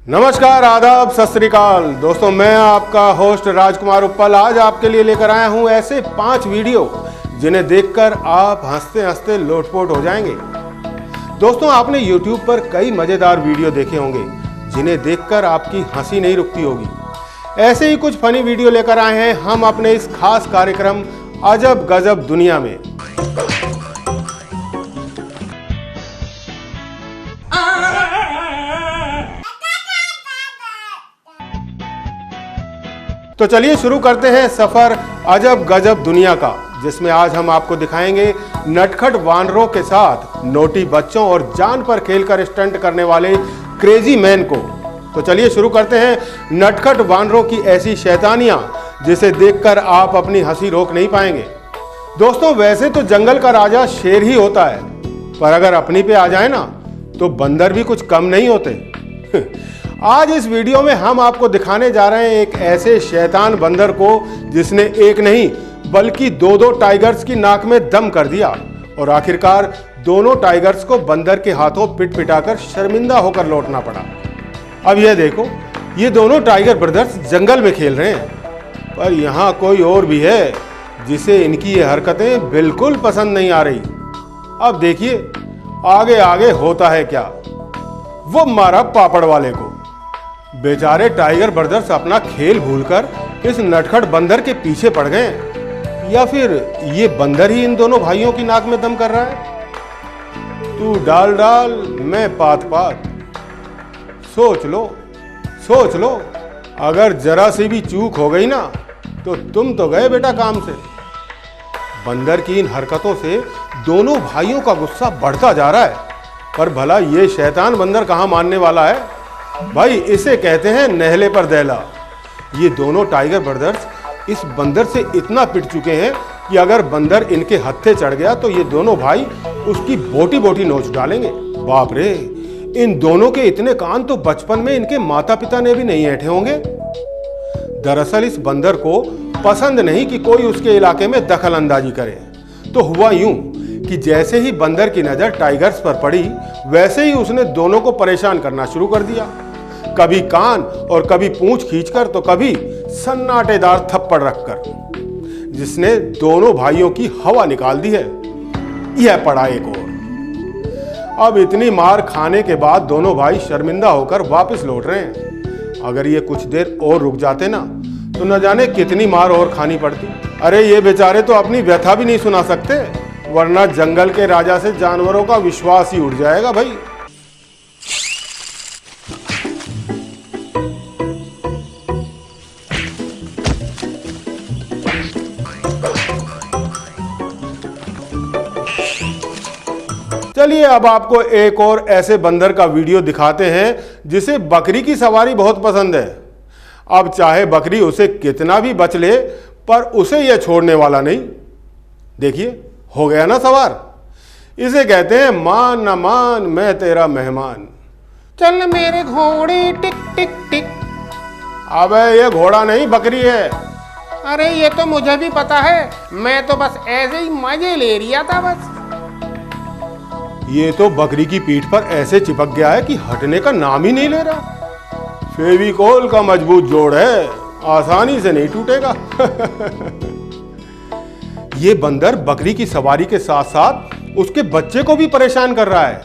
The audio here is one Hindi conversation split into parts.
नमस्कार, आदाब, सत श्री अकाल। दोस्तों, मैं आपका होस्ट राजकुमार उप्पल आज आपके लिए लेकर आया हूं ऐसे 5 वीडियो जिन्हें देखकर आप हंसते हंसते लोटपोट हो जाएंगे। दोस्तों, आपने YouTube पर कई मजेदार वीडियो देखे होंगे जिन्हें देखकर आपकी हंसी नहीं रुकती होगी। ऐसे ही कुछ फनी वीडियो लेकर आए हैं हम अपने इस खास कार्यक्रम अजब गजब दुनिया में। तो चलिए शुरू करते हैं सफर अजब गजब दुनिया का, जिसमें आज हम आपको दिखाएंगे नटखट वानरों के साथ नोटी बच्चों और जान पर खेलकर स्टंट करने वाले क्रेजी मैन को। तो चलिए शुरू करते हैं नटखट वानरों की ऐसी शैतानियां जिसे देखकर आप अपनी हंसी रोक नहीं पाएंगे। दोस्तों, वैसे तो जंगल का राजा शेर ही होता है, पर अगर अपनी पे आ जाए ना तो बंदर भी कुछ कम नहीं होते। आज इस वीडियो में हम आपको दिखाने जा रहे हैं एक ऐसे शैतान बंदर को जिसने एक नहीं बल्कि दो टाइगर्स की नाक में दम कर दिया और आखिरकार दोनों टाइगर्स को बंदर के हाथों पिट पिटाकर शर्मिंदा होकर लौटना पड़ा। अब यह देखो, ये दोनों टाइगर ब्रदर्स जंगल में खेल रहे हैं, पर यहाँ कोई और भी है जिसे इनकी ये हरकतें बिल्कुल पसंद नहीं आ रही। अब देखिए आगे आगे होता है क्या। वो मारा पापड़ वाले को। बेचारे टाइगर ब्रदर्स अपना खेल भूलकर इस नटखट बंदर के पीछे पड़ गए, या फिर ये बंदर ही इन दोनों भाइयों की नाक में दम कर रहा है। तू डाल डाल, मैं पात पात। सोच लो, अगर जरा सी भी चूक हो गई ना तो तुम तो गए बेटा काम से। बंदर की इन हरकतों से दोनों भाइयों का गुस्सा बढ़ता जा रहा है, पर भला ये शैतान बंदर कहां मानने वाला है। भाई, इसे कहते हैं नहले पर दहला। ये दोनों टाइगर ब्रदर्स इस बंदर से इतना पिट चुके हैं कि अगर बंदर इनके हत्थे चढ़ गया तो ये दोनों भाई उसकी बोटी बोटी नोच डालेंगे। बाप रे, इन दोनों के इतने कान तो बचपन में इनके माता पिता ने भी नहीं ऐंठे होंगे। दरअसल इस बंदर को पसंद नहीं कि कोई उसके इलाके में दखल अंदाजी करे। तो हुआ यूं कि जैसे ही बंदर की नजर टाइगर्स पर पड़ी, वैसे ही उसने दोनों को परेशान करना शुरू कर दिया। कभी कान और कभी पूंछ खींचकर तो कभी सन्नाटेदार थप्पड़ रखकर, जिसने दोनों भाइयों की हवा निकाल दी है। यह पड़ा एक और। अब इतनी मार खाने के बाद दोनों भाई शर्मिंदा होकर वापस लौट रहे हैं। अगर ये कुछ देर और रुक जाते ना तो न जाने कितनी मार और खानी पड़ती। अरे ये बेचारे तो अपनी व्यथा भी नहीं सुना सकते, वरना जंगल के राजा से जानवरों का विश्वास ही उड़ जाएगा भाई। चलिए अब आपको एक और ऐसे बंदर का वीडियो दिखाते हैं जिसे बकरी की सवारी बहुत पसंद है। अब चाहे बकरी उसे कितना भी बच ले, पर उसे यह छोड़ने वाला नहीं। देखिए, हो गया ना सवार। इसे कहते हैं मान न मान, मैं तेरा मेहमान। चल मेरे घोड़े टिक टिक टिक। अबे ये घोड़ा नहीं, बकरी है। अरे ये तो मुझे भी पता है, मैं तो बस ऐसे ही मजे ले रिया था बस। ये तो बकरी की पीठ पर ऐसे चिपक गया है कि हटने का नाम ही नहीं ले रहा। फेविकोल का मजबूत जोड़ है, आसानी से नहीं टूटेगा। ये बंदर बकरी की सवारी के साथ साथ उसके बच्चे को भी परेशान कर रहा है।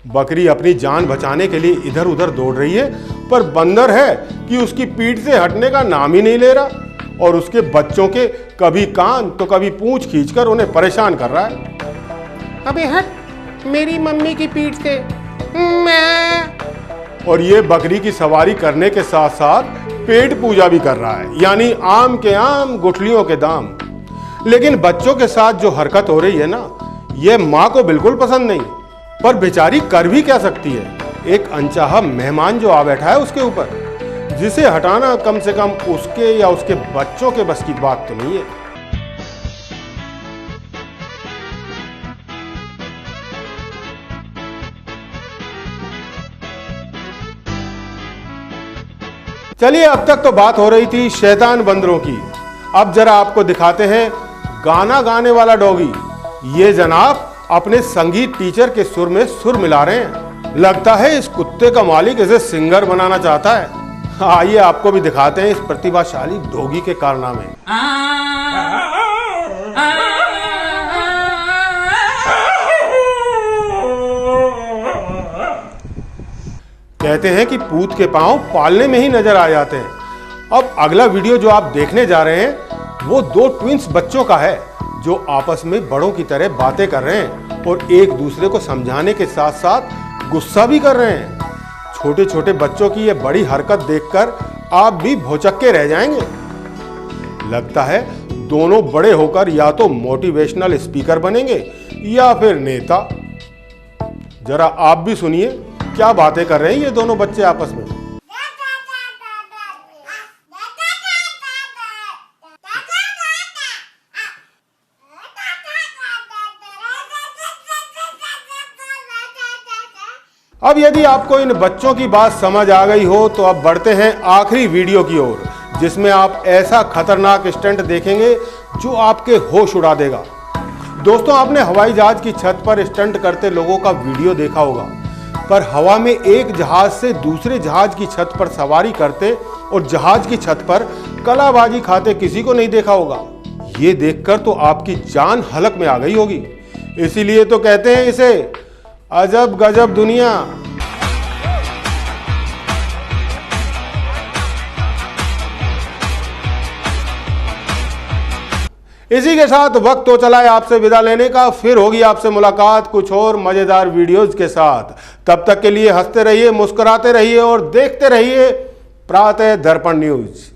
बकरी अपनी जान बचाने के लिए इधर उधर दौड़ रही है, पर बंदर है कि उसकी पीठ से हटने का नाम ही नहीं ले रहा और उसके बच्चों के कभी कान तो कभी पूंछ खींचकर उन्हें परेशान कर रहा है। अबे हट मेरी मम्मी की पीठ से। मैं और ये बकरी की सवारी करने के साथ साथ पेट पूजा भी कर रहा है, यानी आम के आम गुठलियों के दाम। लेकिन बच्चों के साथ जो हरकत हो रही है ना, यह माँ को बिल्कुल पसंद नहीं, पर बेचारी कर भी क्या सकती है। एक अनचाहा मेहमान जो आ बैठा है उसके ऊपर, जिसे हटाना कम से कम उसके या उसके बच्चों के बस की बात तो नहीं है। चलिए, अब तक तो बात हो रही थी शैतान बंदरों की। अब जरा आपको दिखाते हैं गाना गाने वाला डॉगी। ये जनाब अपने संगीत टीचर के सुर में सुर मिला रहे हैं। लगता है इस कुत्ते का मालिक इसे सिंगर बनाना चाहता है। आइए आपको भी दिखाते हैं इस प्रतिभाशाली डॉगी के कारनामे। कहते हैं कि पूत के पांव पालने में ही नजर आ जाते हैं। अब अगला वीडियो जो आप देखने जा रहे हैं वो दो ट्विंस बच्चों का है जो आपस में बड़ों की तरह बातें कर रहे हैं और एक दूसरे को समझाने के साथ साथ गुस्सा भी कर रहे हैं। छोटे छोटे बच्चों की ये बड़ी हरकत देखकर आप भी भौचक्के रह जाएंगे। लगता है दोनों बड़े होकर या तो मोटिवेशनल स्पीकर बनेंगे या फिर नेता। जरा आप भी सुनिए क्या बातें कर रहे हैं ये दोनों बच्चे आपस में। अब यदि आपको इन बच्चों की बात समझ आ गई हो तो अब बढ़ते हैं आखिरी वीडियो की ओर, जिसमें आप ऐसा खतरनाक स्टंट देखेंगे जो आपके होश उड़ा देगा। दोस्तों, आपने हवाई जहाज की छत पर स्टंट करते लोगों का वीडियो देखा होगा, पर हवा में एक जहाज से दूसरे जहाज की छत पर सवारी करते और जहाज की छत पर कलाबाजी खाते किसी को नहीं देखा होगा। ये देखकर तो आपकी जान हलक में आ गई होगी। इसीलिए तो कहते हैं इसे अजब गजब दुनिया। इसी के साथ वक्त तो चला है आपसे विदा लेने का। फिर होगी आपसे मुलाकात कुछ और मजेदार वीडियोज के साथ। तब तक के लिए हंसते रहिए, मुस्कुराते रहिए और देखते रहिए प्रातः दर्पण न्यूज।